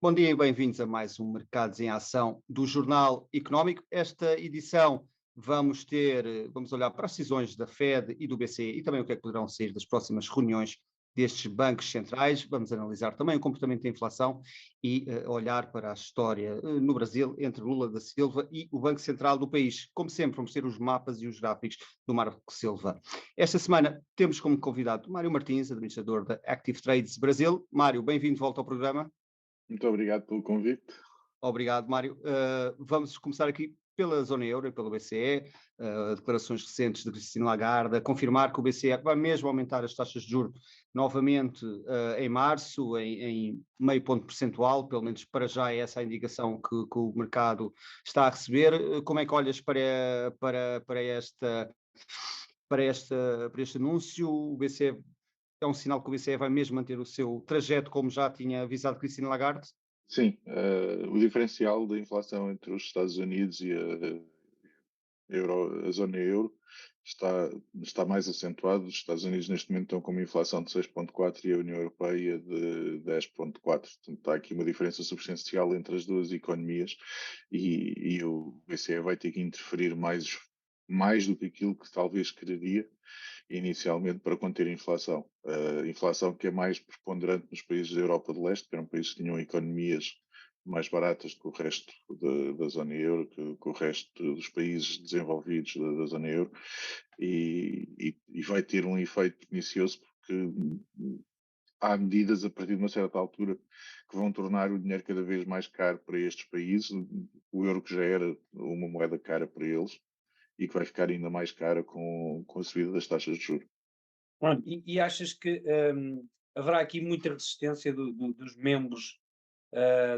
Bom dia e bem-vindos a mais um Mercados em Ação do Jornal Económico. Esta edição vamos olhar para as decisões da Fed e do BCE e também o que é que poderão sair das próximas reuniões destes bancos centrais. Vamos analisar também o comportamento da inflação e olhar para a história no Brasil entre Lula da Silva e o Banco Central do país. Como sempre, vamos ter os mapas e os gráficos do Marco Silva. Esta semana temos como convidado Mário Martins, administrador da Active Trades Brasil. Mário, bem-vindo de volta ao programa. Muito obrigado pelo convite. Obrigado, Mário. Vamos começar aqui pela zona euro e pelo BCE, declarações recentes de Christine Lagarde, a confirmar que o BCE vai mesmo aumentar as taxas de juros novamente em março, em meio ponto percentual, pelo menos para já é essa a indicação que o mercado está a receber. Como é que olhas para este anúncio? O BCE é um sinal que o BCE vai mesmo manter o seu trajeto, como já tinha avisado Christine Lagarde? Sim, o diferencial da inflação entre os Estados Unidos e a zona euro está mais acentuado. Os Estados Unidos neste momento estão com uma inflação de 6,4 e a União Europeia de 10,4. Portanto, está aqui uma diferença substancial entre as duas economias e o BCE vai ter que interferir mais do que aquilo que talvez quereria inicialmente para conter a inflação. A inflação que é mais preponderante nos países da Europa de Leste, que eram países que tinham economias mais baratas do que o resto da zona euro, que o resto dos países desenvolvidos da zona euro, e vai ter um efeito pernicioso porque há medidas a partir de uma certa altura que vão tornar o dinheiro cada vez mais caro para estes países, o euro que já era uma moeda cara para eles, e que vai ficar ainda mais cara com a subida das taxas de juros. Pronto, e achas que haverá aqui muita resistência dos membros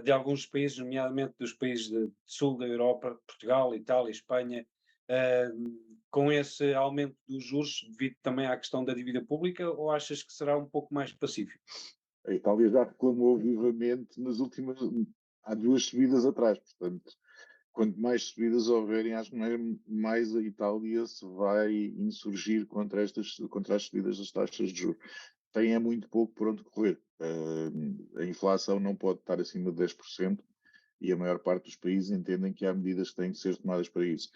de alguns países, nomeadamente dos países de sul da Europa, Portugal, Itália, Espanha, com esse aumento dos juros, devido também à questão da dívida pública, ou achas que será um pouco mais pacífico? A Itália já reclamou vivamente há duas subidas atrás, portanto, quanto mais subidas houverem, acho que mais a Itália se vai insurgir contra as subidas das taxas de juros. Tem muito pouco por onde correr. A inflação não pode estar acima de 10% e a maior parte dos países entendem que há medidas que têm que ser tomadas para isso.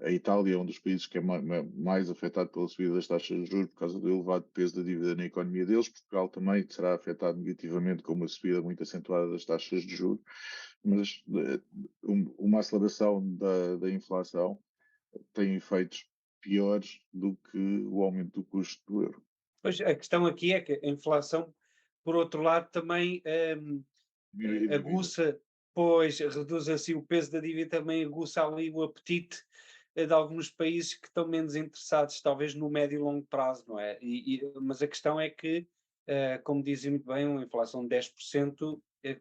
A Itália é um dos países que é mais afetado pela subida das taxas de juros por causa do elevado peso da dívida na economia deles. Portugal também será afetado negativamente com uma subida muito acentuada das taxas de juros, mas uma aceleração da inflação tem efeitos piores do que o aumento do custo do euro. Pois a questão aqui é que a inflação, por outro lado, também Diminuir a dívida. aguça, pois reduz assim o peso da dívida, também aguça ali o apetite de alguns países que estão menos interessados, talvez no médio e longo prazo, não é? Mas a questão é que, como dizem muito bem, uma inflação de 10%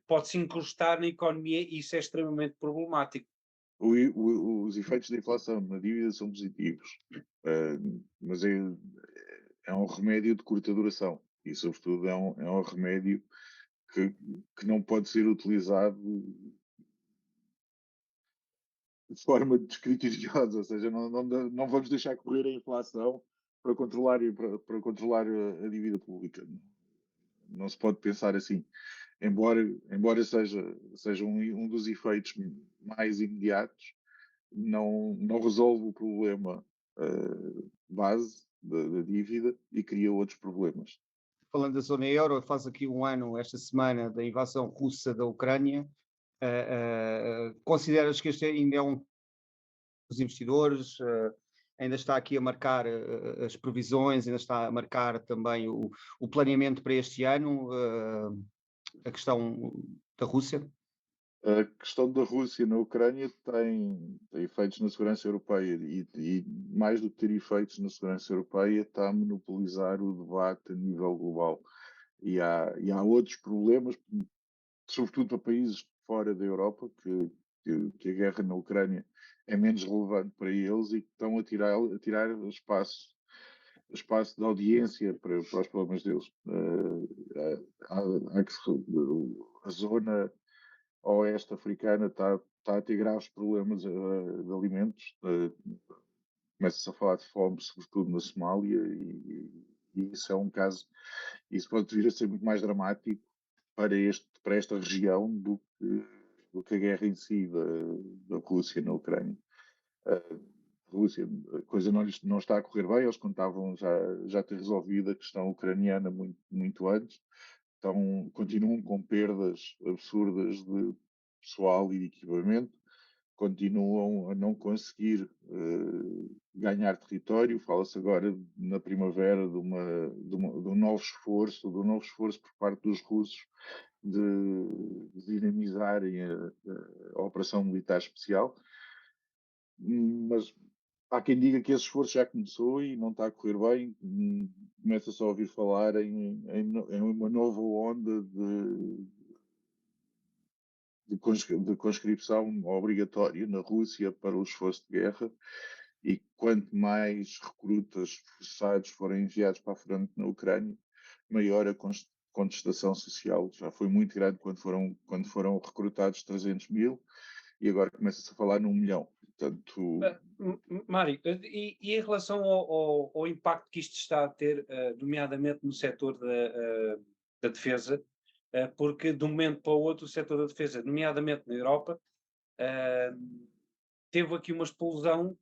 pode-se incrustar na economia e isso é extremamente problemático. Os efeitos da inflação na dívida são positivos, mas é um remédio de curta duração e, sobretudo, é um remédio que não pode ser utilizado de forma descriticiosa, ou seja, não vamos deixar correr a inflação para controlar a dívida pública. Não se pode pensar assim. Embora seja um dos efeitos mais imediatos, não resolve o problema base da dívida e cria outros problemas. Falando da zona euro, faz aqui um ano, esta semana, da invasão russa da Ucrânia. Consideras que este ainda é um dos investidores? Ainda está aqui a marcar as previsões, ainda está a marcar também o planeamento para este ano, a questão da Rússia? A questão da Rússia na Ucrânia tem efeitos na segurança europeia e, mais do que ter efeitos na segurança europeia, está a monopolizar o debate a nível global. E há outros problemas, sobretudo para países fora da Europa, que a guerra na Ucrânia é menos relevante para eles e que estão a tirar espaço de audiência para os problemas deles. A zona oeste africana está a ter graves problemas de alimentos. Começa-se a falar de fome, sobretudo na Somália, e isso é um caso, isso pode vir a ser muito mais dramático para esta região do que a guerra em si da Rússia na Ucrânia. A Rússia, a coisa não está a correr bem, eles contavam já ter resolvido a questão ucraniana muito antes, então continuam com perdas absurdas de pessoal e de equipamento, continuam a não conseguir ganhar território. Fala-se agora na primavera de um novo esforço, por parte dos russos de dinamizarem a operação militar especial, mas há quem diga que esse esforço já começou e não está a correr bem. Começa só a ouvir falar em uma nova onda de conscrição obrigatória na Rússia para o esforço de guerra, e quanto mais recrutas forçados forem enviados para a fronte na Ucrânia, maior a contestação social. Já foi muito grande quando foram recrutados 300 mil, e agora começa-se a falar num milhão. Portanto, Mário, e em relação ao impacto que isto está a ter, nomeadamente no setor da defesa, porque de um momento para o outro o setor da defesa, nomeadamente na Europa, eh, teve aqui uma explosão,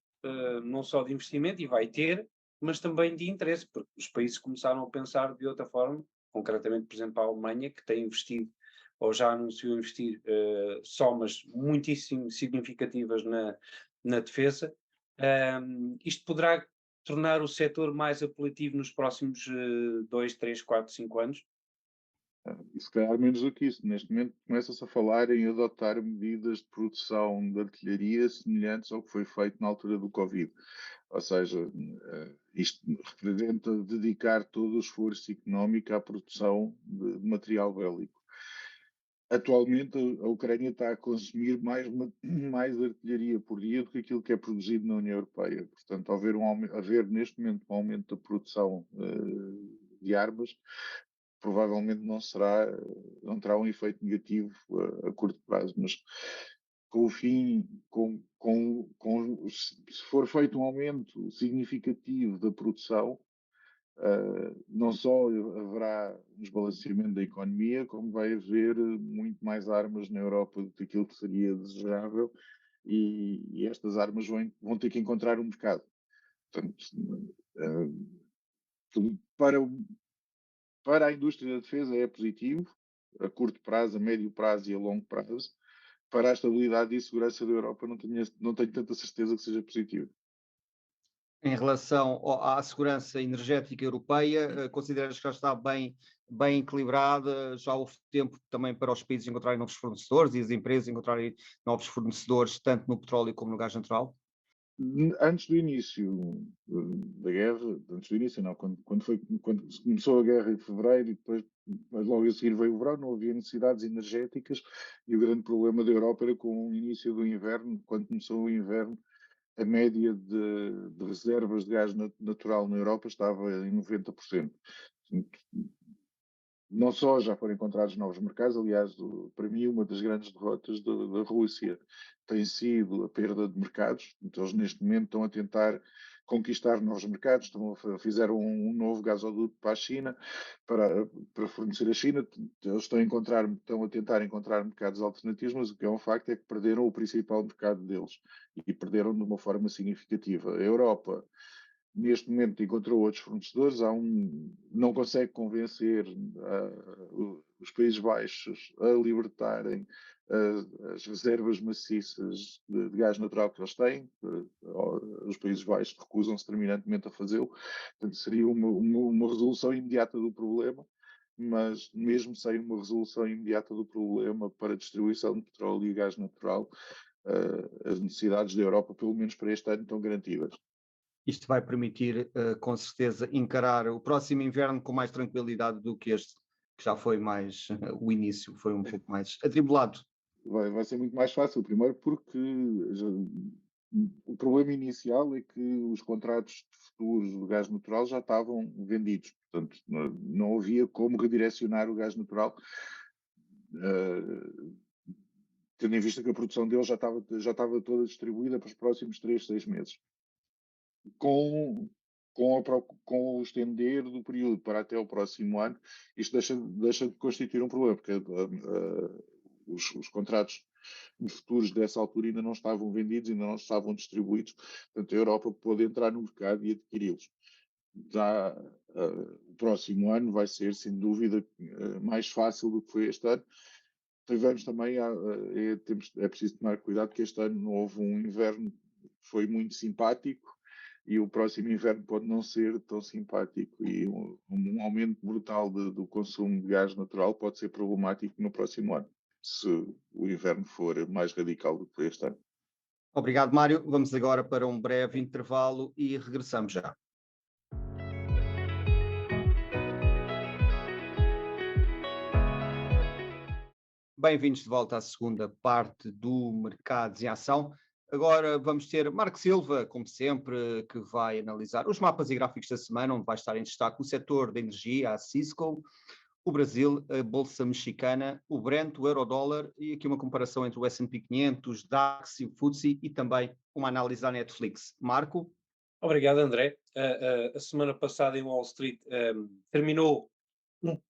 não só de investimento, e vai ter, mas também de interesse, porque os países começaram a pensar de outra forma, concretamente, por exemplo, a Alemanha, que tem investido, ou já anunciou investir, somas muitíssimo significativas na defesa. Isto poderá tornar o setor mais apelativo nos próximos 2, 3, 4, 5 anos? e se calhar menos do que isso. Neste momento começa-se a falar em adotar medidas de produção de artilharia semelhantes ao que foi feito na altura do Covid. Ou seja, isto representa dedicar todo o esforço económico à produção de material bélico. Atualmente a Ucrânia está a consumir mais artilharia por dia do que aquilo que é produzido na União Europeia. Portanto, haver neste momento um aumento da produção de armas, provavelmente não terá um efeito negativo a curto prazo, mas com o fim, se for feito um aumento significativo da produção, não só haverá um desbalanceamento da economia, como vai haver muito mais armas na Europa do que aquilo que seria desejável, e estas armas vão ter que encontrar um mercado. Portanto, para, para a indústria da defesa é positivo, a curto prazo, a médio prazo e a longo prazo. Para a estabilidade e segurança da Europa não tenho tanta certeza que seja positivo. Em relação à segurança energética europeia, consideras que já está bem equilibrada? Já houve tempo também para os países encontrarem novos fornecedores e as empresas encontrarem novos fornecedores, tanto no petróleo como no gás natural? Antes do início da guerra, antes do início não, quando começou a guerra em fevereiro e depois, mas logo a seguir veio o verão, não havia necessidades energéticas, e o grande problema da Europa era com o início do inverno. Quando começou o inverno, a média de reservas de gás natural na Europa estava em 90%. Não só já foram encontrados novos mercados, aliás, para mim, uma das grandes derrotas da Rússia tem sido a perda de mercados. Então, eles neste momento estão a tentar conquistar novos mercados, fizeram um novo gasoduto para a China, para fornecer a China. Eles estão a tentar encontrar mercados alternativos, mas o que é um facto é que perderam o principal mercado deles, e perderam de uma forma significativa. A Europa neste momento encontrou outros fornecedores, não consegue convencer os Países Baixos a libertarem as reservas maciças de gás natural que eles têm. Os Países Baixos recusam-se terminantemente a fazê-lo. Portanto, seria uma resolução imediata do problema, mas mesmo sem uma resolução imediata do problema para a distribuição de petróleo e gás natural, as necessidades da Europa, pelo menos para este ano, estão garantidas. Isto vai permitir, com certeza, encarar o próximo inverno com mais tranquilidade do que este, que já foi mais, o início foi um pouco mais atribulado. Vai ser muito mais fácil, primeiro porque o problema inicial é que os contratos futuros do gás natural já estavam vendidos, portanto não havia como redirecionar o gás natural, tendo em vista que a produção dele já estava toda distribuída para os próximos 3, 6 meses. Com com o estender do período para até o próximo ano, isto deixa de constituir um problema, porque os contratos futuros dessa altura ainda não estavam vendidos, ainda não estavam distribuídos, portanto a Europa pôde entrar no mercado e adquiri-los. O próximo ano vai ser, sem dúvida, mais fácil do que foi este ano. Tivemos também, é preciso tomar cuidado que este ano não houve um inverno que foi muito simpático e o próximo inverno pode não ser tão simpático e um aumento brutal do consumo de gás natural pode ser problemático no próximo ano, se o inverno for mais radical do que foi este ano. Obrigado, Mário. Vamos agora para um breve intervalo e regressamos já. Bem-vindos de volta à segunda parte do Mercados em Ação. Agora vamos ter Marco Silva, como sempre, que vai analisar os mapas e gráficos da semana, onde vai estar em destaque o setor da energia, a Cisco, o Brasil, a Bolsa Mexicana, o Brent, o Eurodólar e aqui uma comparação entre o S&P 500, DAX e o FTSE e também uma análise da Netflix. Marco? Obrigado, André. A semana passada em Wall Street terminou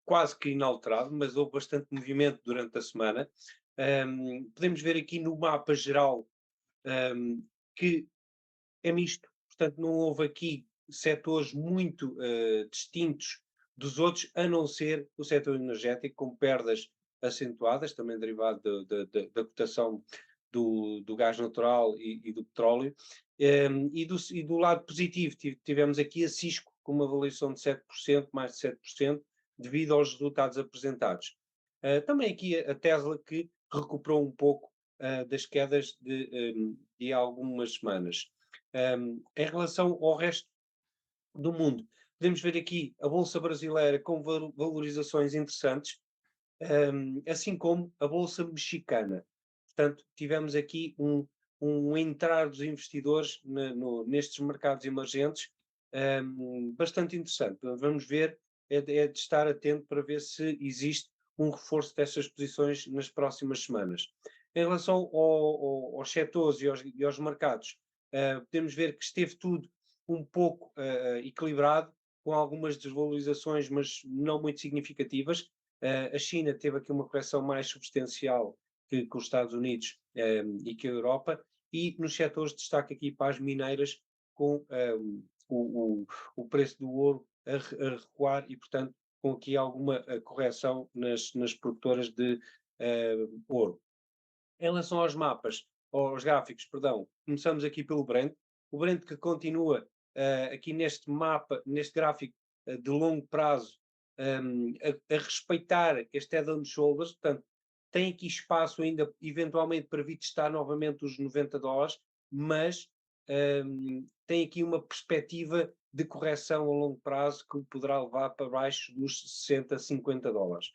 quase que inalterado, mas houve bastante movimento durante a semana. Podemos ver aqui no mapa geral que é misto, portanto não houve aqui setores muito distintos dos outros, a não ser o setor energético, com perdas acentuadas, também derivado da cotação do gás natural e do petróleo. E do lado positivo, tivemos aqui a Cisco com uma avaliação de 7%, mais de 7%, devido aos resultados apresentados. Também aqui a Tesla, que recuperou um pouco das quedas de algumas semanas. Em relação ao resto do mundo, podemos ver aqui a Bolsa Brasileira com valorizações interessantes, assim como a Bolsa Mexicana. Portanto, tivemos aqui um entrar dos investidores nestes mercados emergentes bastante interessante. Vamos ver, é de estar atento para ver se existe um reforço destas posições nas próximas semanas. Em relação aos setores e aos mercados, podemos ver que esteve tudo um pouco equilibrado, com algumas desvalorizações, mas não muito significativas. A China teve aqui uma correção mais substancial que os Estados Unidos e que a Europa, e nos setores destaque aqui para as mineiras, com o preço do ouro a recuar e, portanto, com aqui alguma correção nas produtoras de ouro. Em relação aos gráficos, perdão, começamos aqui pelo Brent. O Brent que continua aqui neste mapa, neste gráfico de longo prazo, a respeitar este head and shoulders, portanto, tem aqui espaço ainda, eventualmente, para vir testar novamente os $90, mas tem aqui uma perspectiva de correção a longo prazo que poderá levar para baixo dos $60-50.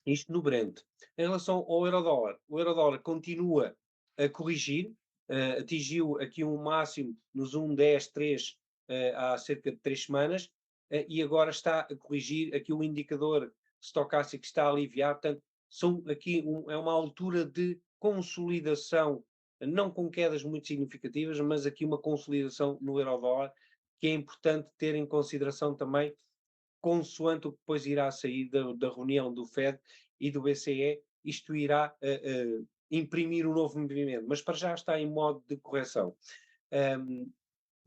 Isto no Brent. Em relação ao Eurodólar, o Eurodólar continua a corrigir, atingiu aqui um máximo nos 1,10,3 há cerca de 3 semanas, e agora está a corrigir, aqui o indicador estocástico está a aliviar, portanto, é uma altura de consolidação, não com quedas muito significativas, mas aqui uma consolidação no Eurodólar, que é importante ter em consideração também, consoante o que depois irá sair da reunião do FED e do BCE, isto irá imprimir um novo movimento, mas para já está em modo de correção.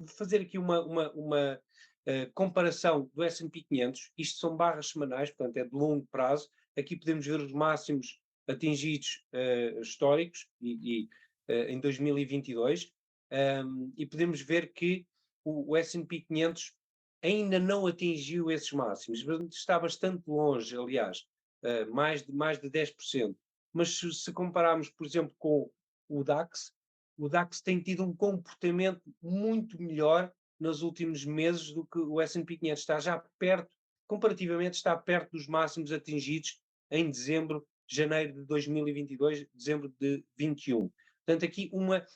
Fazer aqui uma comparação do S&P 500, isto são barras semanais, portanto é de longo prazo, aqui podemos ver os máximos atingidos históricos em 2022, e podemos ver que o S&P 500 ainda não atingiu esses máximos, está bastante longe, aliás, mais de 10%. Mas se compararmos, por exemplo, com o DAX tem tido um comportamento muito melhor nos últimos meses do que o S&P 500. Está já perto, comparativamente, está perto dos máximos atingidos em janeiro de 2022, dezembro de 2021. Portanto, aqui uma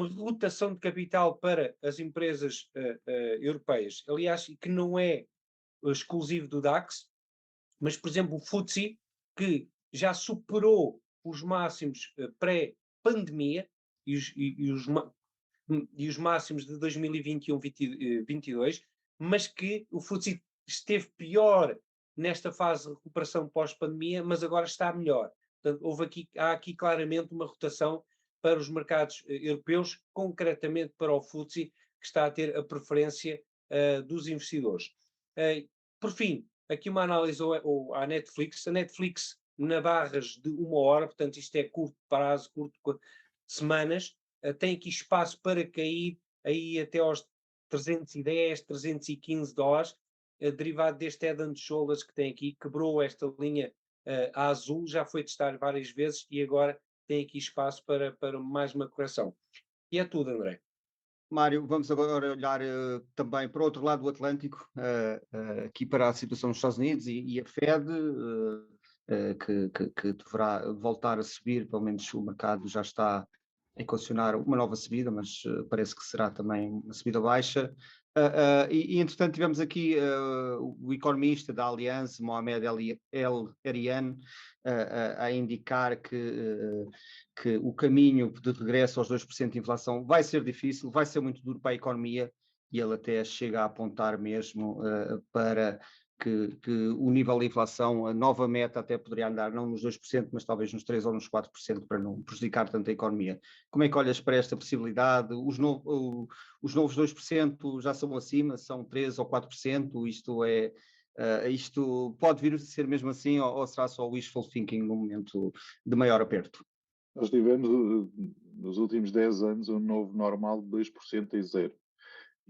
rotação de capital para as empresas europeias, aliás, que não é exclusivo do DAX, mas, por exemplo, o FTSE, que já superou os máximos pré-pandemia, e os máximos de 2021-22, mas que o FTSE esteve pior nesta fase de recuperação pós-pandemia, mas agora está melhor. Portanto, há aqui claramente uma rotação para os mercados europeus, concretamente para o FTSE, que está a ter a preferência dos investidores. Por fim, aqui uma análise à Netflix. A Netflix na barras de 1 hora, portanto isto é curto prazo, semanas, tem aqui espaço para cair aí até aos 310, 315 dólares, derivado deste Head and Shoulders que tem aqui, quebrou esta linha a azul, já foi testar várias vezes e agora tem aqui espaço para mais uma correção. E é tudo, André. Mário, vamos agora olhar também para o outro lado do Atlântico, aqui para a situação nos Estados Unidos e a Fed, que deverá voltar a subir, pelo menos o mercado já está a equacionar uma nova subida, mas parece que será também uma subida baixa. Entretanto, tivemos aqui o economista da Aliança, Mohamed El Erian, a indicar que o caminho de regresso aos 2% de inflação vai ser difícil, vai ser muito duro para a economia, e ele até chega a apontar mesmo para que o nível de inflação, a nova meta até poderia andar não nos 2%, mas talvez nos 3% ou nos 4%, para não prejudicar tanto a economia. Como é que olhas para esta possibilidade? Os novos 2% já são acima, são 3% ou 4%, isto pode vir a ser mesmo assim, ou será só wishful thinking num momento de maior aperto? Nós tivemos nos últimos 10 anos um novo normal de 2% e zero.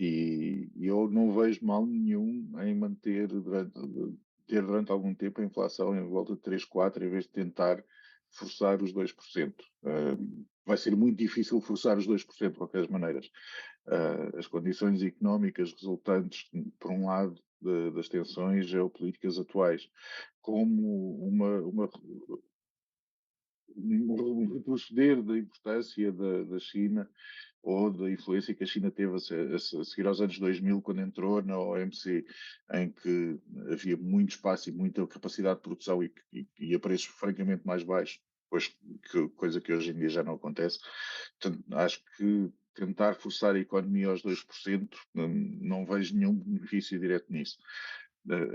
E eu não vejo mal nenhum em manter durante algum tempo a inflação em volta de 3, 4, em vez de tentar forçar os 2%. Vai ser muito difícil forçar os 2% de qualquer maneira. As condições económicas resultantes, por um lado, das tensões geopolíticas atuais, como um retroceder da importância da China ou da influência que a China teve a seguir aos anos 2000, quando entrou na OMC, em que havia muito espaço e muita capacidade de produção e a preços francamente mais baixos, coisa que hoje em dia já não acontece. Portanto, acho que tentar forçar a economia aos 2%, não vejo nenhum benefício direto nisso.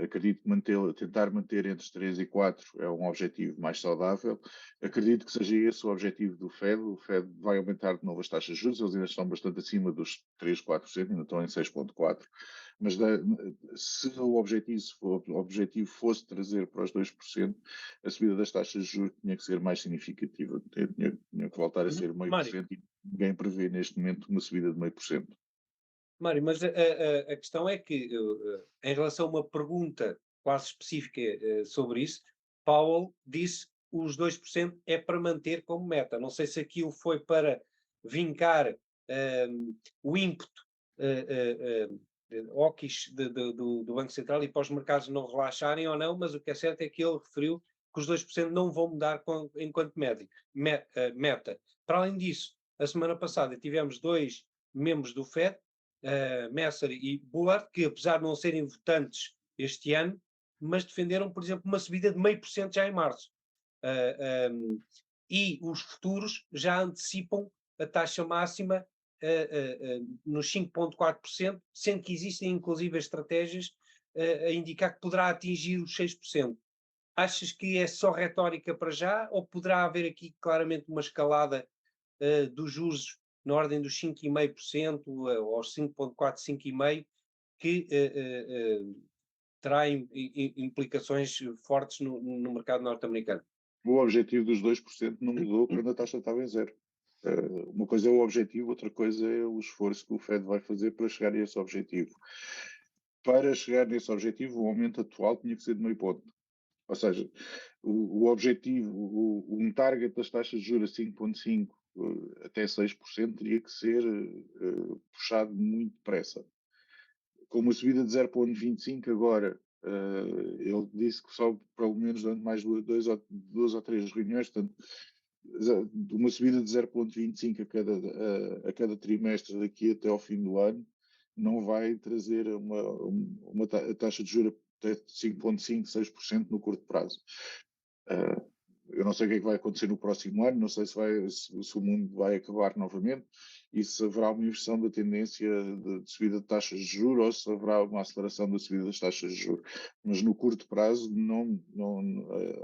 Acredito que tentar manter entre 3 e 4 é um objetivo mais saudável. Acredito que seja esse o objetivo do Fed. O Fed vai aumentar de novo as taxas de juros, eles ainda estão bastante acima dos 3, 4%, ainda estão em 6,4%. Mas se o objetivo fosse trazer para os 2%, a subida das taxas de juros tinha que ser mais significativa. Tinha que voltar a ser 0,5%, e ninguém prevê neste momento uma subida de 0,5%. Mário, mas a questão é que, em relação a uma pergunta quase específica sobre isso, Powell disse que os 2% é para manter como meta. Não sei se aquilo foi para vincar o ímpeto hawkish do Banco Central e para os mercados não relaxarem ou não, mas o que é certo é que ele referiu que os 2% não vão mudar enquanto meta. Para além disso, a semana passada tivemos 2 membros do FED, Messer e Bullard, que apesar de não serem votantes este ano, mas defenderam, por exemplo, uma subida de 0,5% já em março. E os futuros já antecipam a taxa máxima nos 5,4%, sendo que existem inclusive estratégias a indicar que poderá atingir os 6%. Achas que é só retórica para já, ou poderá haver aqui claramente uma escalada dos juros na ordem dos 5,5% aos 5,4%, 5,5%, que terá implicações fortes no mercado norte-americano? O objetivo dos 2% não mudou quando a taxa estava em zero. Uma coisa é o objetivo, outra coisa é o esforço que o Fed vai fazer para chegar a esse objetivo. Para chegar nesse objetivo, o aumento atual tinha que ser de 0,5 ponto. Ou seja, o objetivo, um target das taxas de juros 5,5 até 6% teria que ser puxado muito depressa. Com uma subida de 0,25 agora, ele disse que só pelo menos durante mais duas ou três reuniões, portanto, uma subida de 0,25 a cada trimestre daqui até ao fim do ano não vai trazer taxa de juros até 5,5, 6% no curto prazo. eu não sei o que é que vai acontecer no próximo ano, não sei se o mundo vai acabar novamente e se haverá uma inversão da tendência de subida de taxas de juros ou se haverá uma aceleração da subida das taxas de juros. Mas no curto prazo,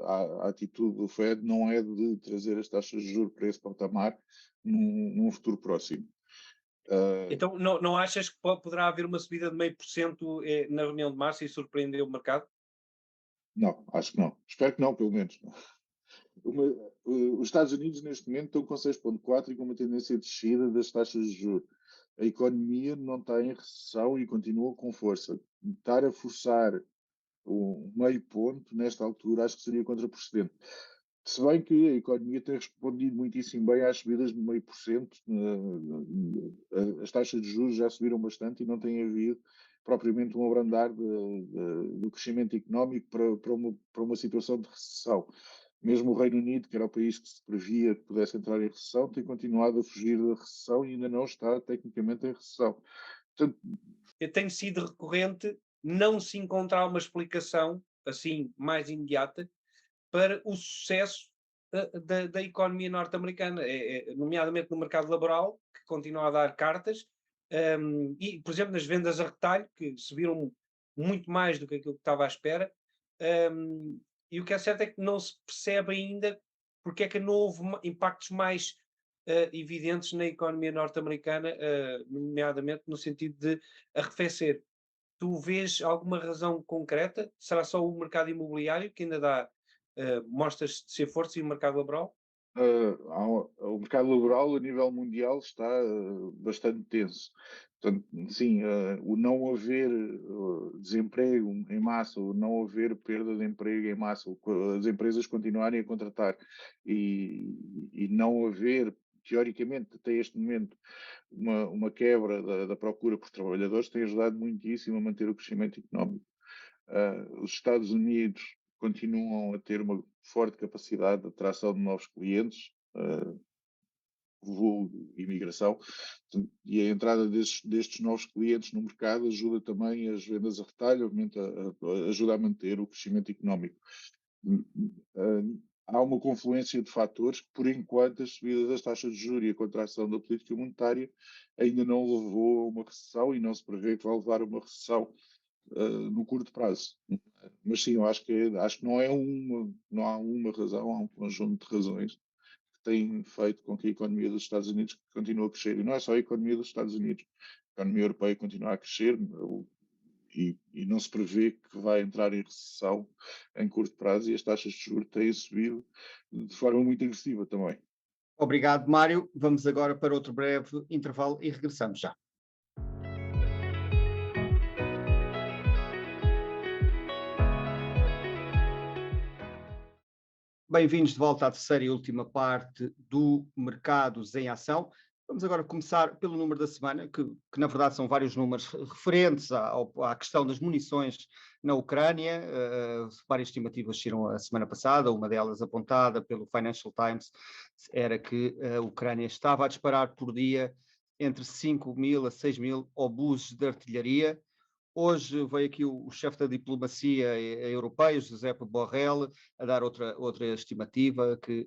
a atitude do Fed não é de trazer as taxas de juros para esse patamar num futuro próximo. Então, não achas que poderá haver uma subida de 0,5% na reunião de março e surpreender o mercado? Não, acho que não. Espero que não, pelo menos. Os Estados Unidos, neste momento, estão com 6,4 e com uma tendência de descida das taxas de juros. A economia não está em recessão e continua com força. Estar a forçar o meio ponto, nesta altura, acho que seria contraproducente. Se bem que a economia tem respondido muitíssimo bem às subidas de 0,5%, as taxas de juros já subiram bastante e não tem havido propriamente um abrandar do crescimento económico para uma situação de recessão. Mesmo o Reino Unido, que era o país que se previa que pudesse entrar em recessão, tem continuado a fugir da recessão e ainda não está tecnicamente em recessão. Portanto, Tem sido recorrente não se encontrar uma explicação, assim, mais imediata, para o sucesso da economia norte-americana, nomeadamente no mercado laboral, que continua a dar cartas, e, por exemplo, nas vendas a retalho, que subiram muito mais do que aquilo que estava à espera, e o que é certo é que não se percebe ainda porque é que não houve impactos mais evidentes na economia norte-americana, nomeadamente no sentido de arrefecer. Tu vês alguma razão concreta? Será só o mercado imobiliário que ainda dá mostras de ser forte e o mercado laboral? O mercado laboral a nível mundial está bastante tenso. Portanto, sim, o não haver desemprego em massa, o não haver perda de emprego em massa, as empresas continuarem a contratar e não haver, teoricamente, até este momento, uma quebra da procura por trabalhadores, tem ajudado muitíssimo a manter o crescimento económico. Os Estados Unidos continuam a ter uma forte capacidade de atração de novos clientes, vulgo imigração, e a entrada destes novos clientes no mercado ajuda também as vendas a retalho, ajuda a manter o crescimento económico. Há uma confluência de fatores que, por enquanto, a subida das taxas de juros e a contração da política monetária ainda não levou a uma recessão e não se prevê que vai levar a uma recessão no curto prazo. Mas sim, eu acho que não há uma razão, há um conjunto de razões que têm feito com que a economia dos Estados Unidos continue a crescer. E não é só a economia dos Estados Unidos. A economia europeia continua a crescer e não se prevê que vai entrar em recessão em curto prazo e as taxas de juros têm subido de forma muito agressiva também. Obrigado, Mário. Vamos agora para outro breve intervalo e regressamos já. Bem-vindos de volta à terceira e última parte do Mercados em Ação. Vamos agora começar pelo número da semana, que na verdade são vários números referentes à questão das munições na Ucrânia. Várias estimativas saíram a semana passada, uma delas apontada pelo Financial Times era que a Ucrânia estava a disparar por dia entre 5.000 a 6.000 obuses de artilharia. Hoje veio aqui o chefe da diplomacia europeia, Josep Borrell, a dar outra estimativa, que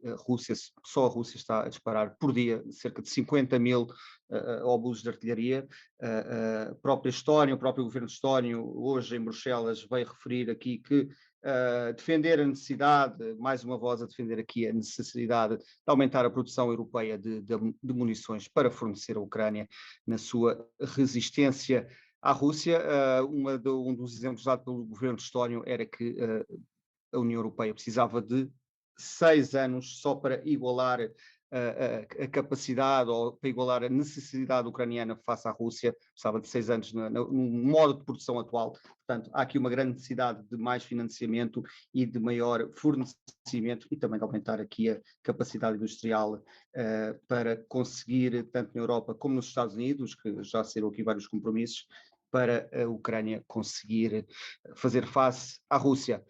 só a Rússia está a disparar por dia cerca de 50.000 obuses de artilharia. A própria Estónia, o próprio governo estónio, hoje em Bruxelas, veio referir aqui que defender a necessidade, mais uma voz a defender aqui a necessidade de aumentar a produção europeia de munições para fornecer à Ucrânia na sua resistência à Rússia. Um dos exemplos dados pelo governo estónio era que a União Europeia precisava de 6 anos só para igualar a capacidade ou para igualar a necessidade ucraniana face à Rússia, precisava de 6 anos no modo de produção atual. Portanto, há aqui uma grande necessidade de mais financiamento e de maior fornecimento e também de aumentar aqui a capacidade industrial para conseguir, tanto na Europa como nos Estados Unidos, que já saíram aqui vários compromissos, para a Ucrânia conseguir fazer face à Rússia,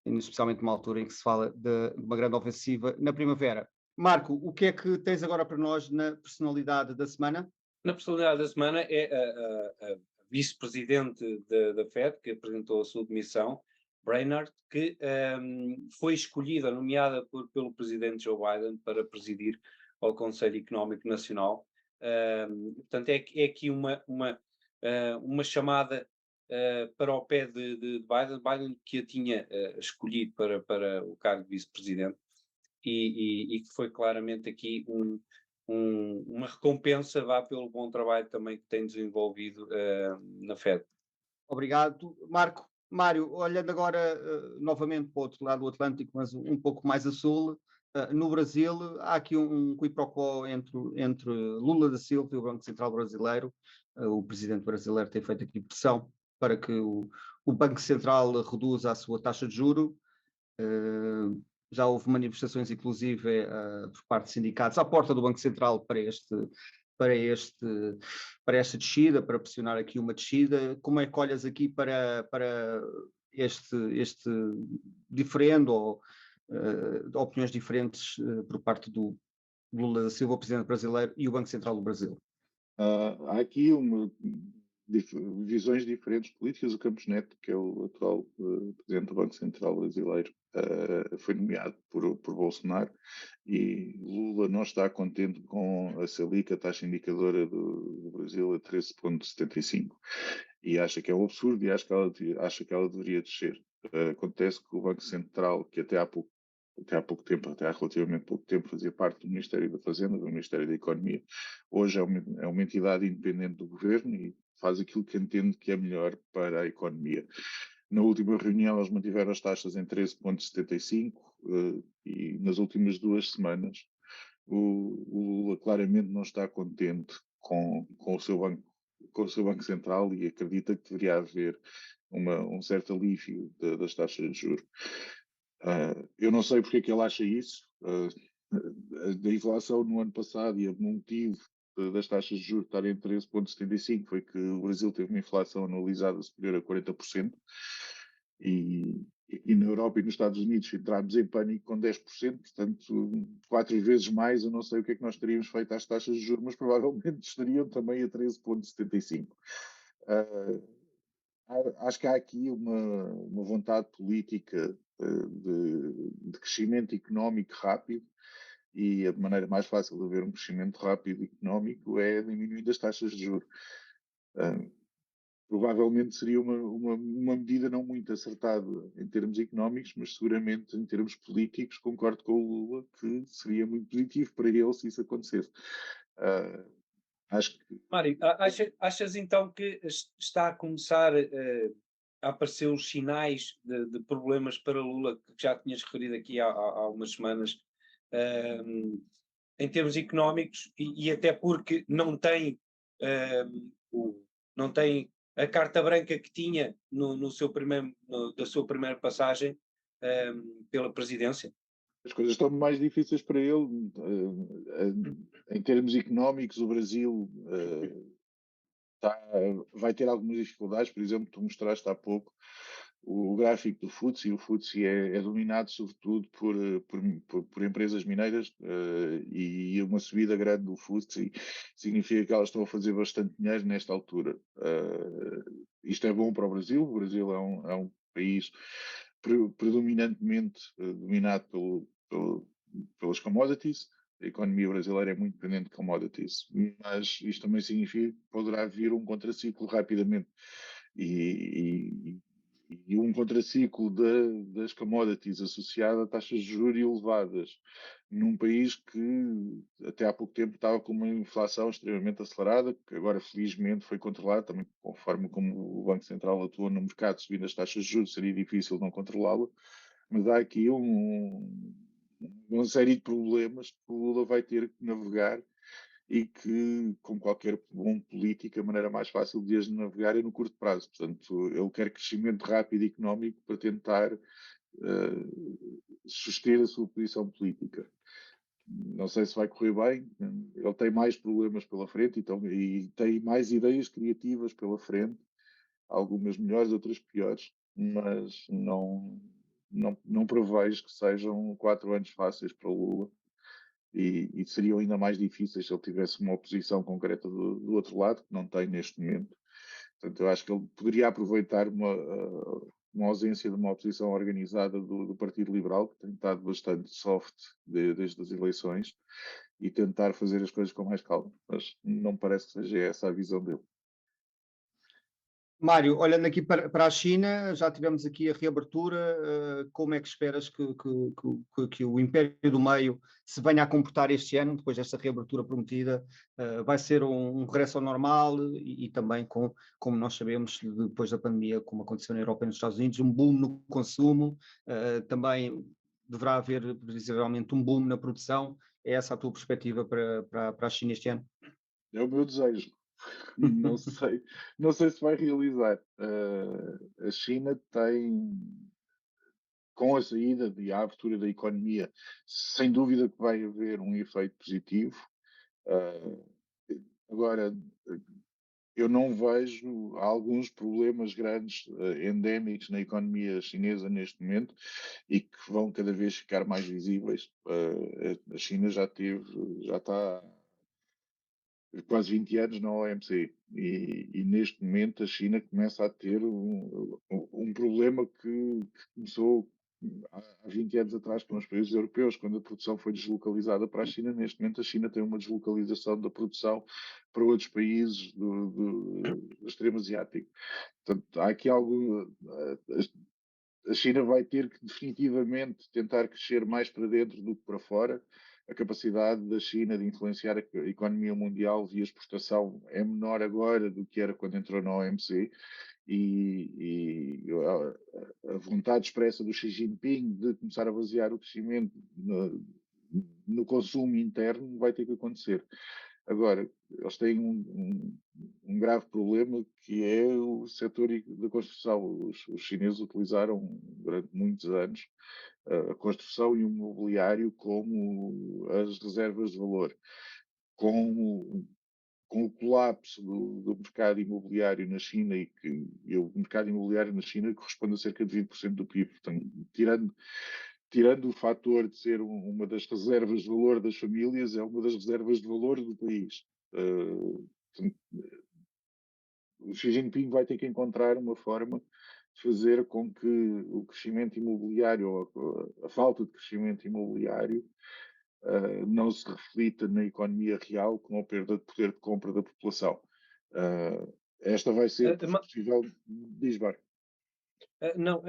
especialmente numa altura em que se fala de uma grande ofensiva na primavera. Marco, o que é que tens agora para nós na personalidade da semana? Na personalidade da semana é a vice-presidente da FED, que apresentou a sua demissão, Brainard, que foi escolhida, nomeada pelo presidente Joe Biden para presidir ao Conselho Económico Nacional. Portanto, é aqui uma chamada para o pé de Biden, que a tinha escolhido para o cargo de vice-presidente, e que foi claramente aqui uma recompensa vá pelo bom trabalho também que tem desenvolvido na Fed. Obrigado, Marco. Mário, olhando agora novamente para o outro lado do Atlântico, mas um pouco mais a sul, no Brasil há aqui um quid pro quo entre Lula da Silva e o Banco Central Brasileiro. O presidente brasileiro tem feito aqui pressão para que o Banco Central reduza a sua taxa de juro. Já houve manifestações, inclusive, por parte de sindicatos à porta do Banco Central para esta descida, para pressionar aqui uma descida. Como é que olhas aqui para este diferendo ou opiniões diferentes por parte do Lula da Silva, o presidente brasileiro, e o Banco Central do Brasil? Há aqui visões diferentes políticas. O Campos Neto, que é o atual presidente do Banco Central brasileiro, foi nomeado por Bolsonaro, e Lula não está contente com a Selic, a taxa indicadora do Brasil, a 13,75, e acha que é um absurdo, e acha que ela deveria descer. Acontece que o Banco Central, que até há relativamente pouco tempo, fazia parte do Ministério da Fazenda, do Ministério da Economia, hoje é uma entidade independente do governo e faz aquilo que entende que é melhor para a economia. Na última reunião, eles mantiveram as taxas em 13,75 e nas últimas 2 semanas o Lula claramente não está contente com o seu Banco Central, e acredita que deveria haver um certo alívio das taxas de juros. Eu não sei porque é que ele acha isso. Da inflação no ano passado, e o motivo das taxas de juros estarem em 13,75 foi que o Brasil teve uma inflação anualizada superior a 40%, e na Europa e nos Estados Unidos entramos em pânico com 10%, portanto 4 vezes mais. Eu não sei o que é que nós teríamos feito às taxas de juros, mas provavelmente estariam também a 13,75. Acho que há aqui uma vontade política de crescimento económico rápido, e a maneira mais fácil de haver um crescimento rápido económico é diminuindo as taxas de juros. Provavelmente seria uma medida não muito acertada em termos económicos, mas seguramente em termos políticos concordo com o Lula que seria muito positivo para ele se isso acontecesse. Acho que... Mário, achas então que está a começar a aparecer os sinais de problemas para Lula, que já tinhas referido aqui há umas semanas, em termos económicos, e até porque não tem a carta branca que tinha da sua primeira passagem pela presidência? As coisas estão mais difíceis para ele. Em termos económicos, o Brasil vai ter algumas dificuldades. Por exemplo, tu mostraste há pouco o gráfico do FTSE, e o FTSE é dominado sobretudo por empresas mineiras, e uma subida grande do FTSE significa que elas estão a fazer bastante dinheiro nesta altura. Isto é bom para o Brasil. O Brasil é um país predominantemente dominado pelas commodities. A economia brasileira é muito dependente de commodities, mas isto também significa que poderá vir um contraciclo rapidamente, e um contraciclo das commodities associado a taxas de juros elevadas num país que até há pouco tempo estava com uma inflação extremamente acelerada, que agora felizmente foi controlada, também conforme como o Banco Central atua no mercado subindo as taxas de juros, seria difícil não controlá-la, mas há aqui uma série de problemas que o Lula vai ter que navegar, e que, como qualquer bom político, a maneira mais fácil de as navegar é no curto prazo. Portanto, ele quer crescimento rápido económico para tentar suster a sua posição política. Não sei se vai correr bem. Ele tem mais problemas pela frente, e tem mais ideias criativas pela frente, algumas melhores, outras piores, mas não prevejo que sejam 4 anos fáceis para o Lula, e seriam ainda mais difíceis se ele tivesse uma oposição concreta do outro lado, que não tem neste momento. Portanto, eu acho que ele poderia aproveitar uma ausência de uma oposição organizada do Partido Liberal, que tem estado bastante soft desde as eleições, e tentar fazer as coisas com mais calma. Mas não me parece que seja essa a visão dele. Mário, olhando aqui para a China, já tivemos aqui a reabertura. Como é que esperas que o Império do Meio se venha a comportar este ano, depois desta reabertura prometida? Vai ser um regresso ao normal e também, como nós sabemos, depois da pandemia, como aconteceu na Europa e nos Estados Unidos, um boom no consumo, também deverá haver, previsivelmente, um boom na produção. É essa a tua perspectiva para a China este ano? É o meu desejo. Não sei, não sei se vai realizar. A China tem, com a saída e a abertura da economia, sem dúvida que vai haver um efeito positivo. Agora, eu não vejo alguns problemas grandes, endémicos na economia chinesa neste momento e que vão cada vez ficar mais visíveis. A China já está quase 20 anos na OMC e neste momento a China começa a ter um problema que começou há 20 anos atrás com os países europeus, quando a produção foi deslocalizada para a China. Neste momento a China tem uma deslocalização da produção para outros países do extremo asiático. Portanto, há aqui algo. A China vai ter que definitivamente tentar crescer mais para dentro do que para fora. A capacidade da China de influenciar a economia mundial via exportação é menor agora do que era quando entrou na OMC e a vontade expressa do Xi Jinping de começar a basear o crescimento no consumo interno vai ter que acontecer. Agora, eles têm um grave problema que é o setor da construção. Os chineses utilizaram durante muitos anos a construção e o imobiliário como as reservas de valor. Com o colapso do mercado imobiliário na China e o mercado imobiliário na China corresponde a cerca de 20% do PIB. Portanto, tirando o fator de ser uma das reservas de valor das famílias, é uma das reservas de valor do país. Portanto, o Xi Jinping vai ter que encontrar uma forma de fazer com que o crescimento imobiliário, ou a falta de crescimento imobiliário, não se reflita na economia real com a perda de poder de compra da população. Esta vai ser possível, diz Bar. Não,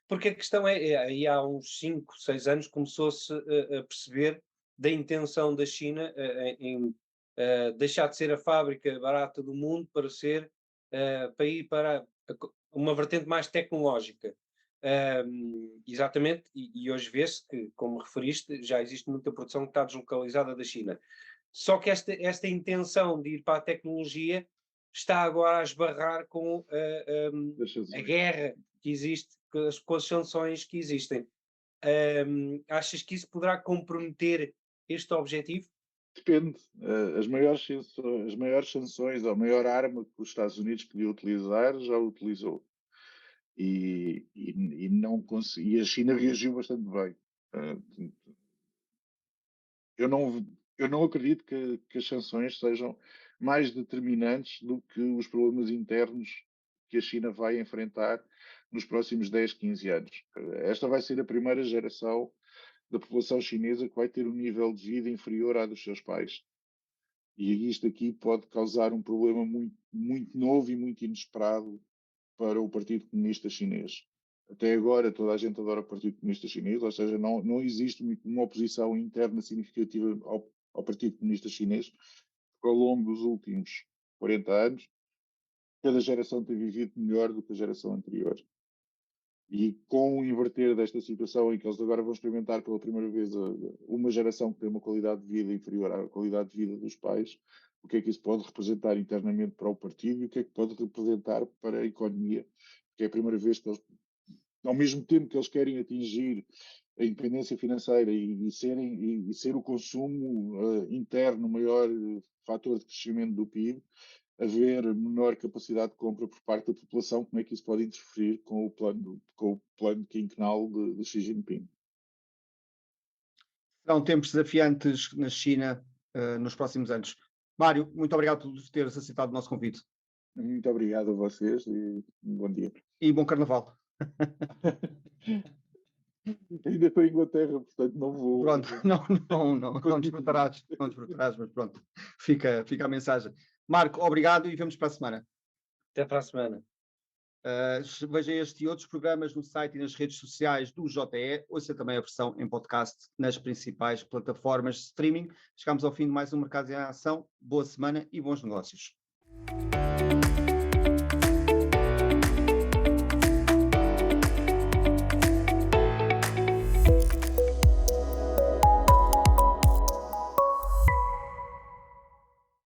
porque a questão aí há uns 5, 6 anos começou-se a perceber da intenção da China em deixar de ser a fábrica barata do mundo para ir para uma vertente mais tecnológica. Exatamente, e hoje vê-se que, como referiste, já existe muita produção que está deslocalizada da China. Só que esta intenção de ir para a tecnologia está agora a esbarrar com a guerra que existe, com as sanções que existem. Achas que isso poderá comprometer este objetivo? Depende. As maiores sanções, a maior arma que os Estados Unidos podia utilizar, já utilizou. E a China reagiu bastante bem. Eu não acredito que as sanções sejam mais determinantes do que os problemas internos que a China vai enfrentar nos próximos 10, 15 anos. Esta vai ser a primeira geração da população chinesa que vai ter um nível de vida inferior à dos seus pais. E isto aqui pode causar um problema muito, muito novo e muito inesperado para o Partido Comunista Chinês. Até agora toda a gente adora o Partido Comunista Chinês, ou seja, não existe uma oposição interna significativa ao Partido Comunista Chinês, porque ao longo dos últimos 40 anos, cada geração tem vivido melhor do que a geração anterior. E com o inverter desta situação em que eles agora vão experimentar pela primeira vez uma geração que tem uma qualidade de vida inferior à qualidade de vida dos pais, o que é que isso pode representar internamente para o partido e o que é que pode representar para a economia, que é a primeira vez que eles, ao mesmo tempo que eles querem atingir a independência financeira e ser o consumo interno o maior fator de crescimento do PIB, haver menor capacidade de compra por parte da população, como é que isso pode interferir com o plano quinquenal de Xi Jinping? Serão tempos desafiantes na China nos próximos anos. Mário, muito obrigado por teres aceitado o nosso convite. Muito obrigado a vocês e um bom dia. E bom carnaval. Ainda estou em Inglaterra, portanto não vou. Pronto, não desfrutarás, mas pronto, fica a mensagem. Marco, obrigado e vemos para a semana. Até para a semana. Veja este e outros programas no site e nas redes sociais do JE. Ouça também a versão em podcast nas principais plataformas de streaming. Chegamos ao fim de mais um Mercados em Ação. Boa semana e bons negócios.